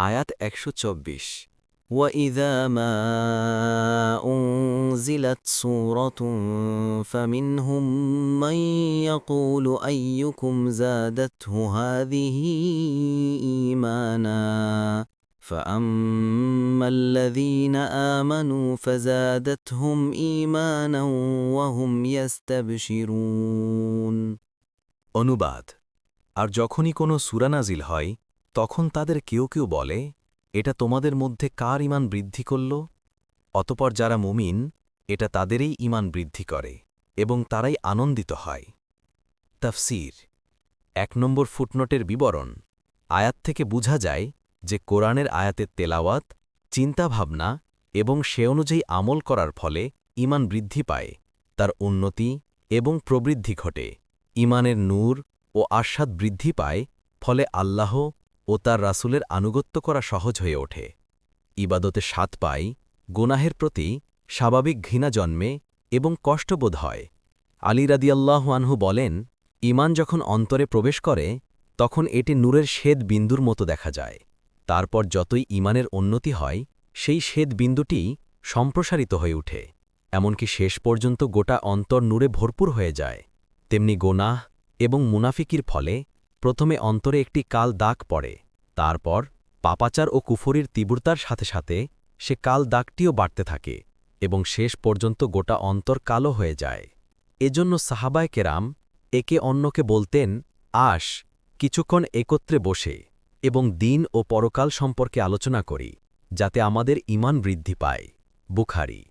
আয়াত ১২৪ وَإِذَا مَا أُنزِلَتْ سُورَةٌ فَمِنْهُم مَّن يَقُولُ أَيُّكُمْ زَادَتْهُ هَٰذِهِ إِيمَانًا فَأَمَّا الَّذِينَ آمَنُوا فَزَادَتْهُمْ إِيمَانًا وَهُمْ يَسْتَبْشِرُونَ। অনুবাদ। আর যখনই কোনো সূরা নাজিল হয় তখন তাদের কেউ কেউ বলে, এটা তোমাদের মধ্যে কার ঈমান বৃদ্ধি করল? অতঃপর যারা মুমিন এটা তাদেরই ঈমান বৃদ্ধি করে এবং তারাই আনন্দিত হয়। তাফসীর ১ নম্বর ফুটনোটের বিবরণ। আয়াত থেকে বোঝা যায় যে কোরআনের আয়াতের তেলাওয়াত, চিন্তাভাবনা এবং সে অনুযায়ী আমল করার ফলে ঈমান বৃদ্ধি পায়, তার উন্নতি এবং প্রবৃদ্ধি ঘটে। ঈমানের নূর ও আস্বাদ বৃদ্ধি পায়, ফলে আল্লাহ ও তার রাসূলের আনুগত্য করা সহজ হয়ে ওঠে। ইবাদতে স্বাদ পায়, গুনাহের প্রতি স্বাভাবিক ঘৃণা জন্মে এবং কষ্টবোধ হয়। আলী রাদিয়াল্লাহু আনহু বলেন, ঈমান যখন অন্তরে প্রবেশ করে তখন এটি নূরের শ্বেত বিন্দুর মতো দেখা যায়। তারপর যতই ঈমানের উন্নতি হয় সেই শ্বেত বিন্দুটি সম্প্রসারিত হয়ে ওঠে, এমনকি শেষ পর্যন্ত গোটা অন্তর নূরে ভরপুর হয়ে যায়। তেমনি গোনাহ এবং মুনাফিকির ফলে প্রথমে অন্তরে একটি কাল দাগ পড়ে, তারপর পাপাচার ও কুফরির তীব্রতার সাথে সাথে সে কাল দাগটিও বাড়তে থাকে এবং শেষ পর্যন্ত গোটা অন্তর কালো হয়ে যায়। এজন্য সাহাবায়ে কেরাম একে অন্যকে বলতেন, আস কিছুক্ষণ একত্রে বসে এবং দিন ও পরকাল সম্পর্কে আলোচনা করি, যাতে আমাদের ঈমান বৃদ্ধি পায়। বুখারী।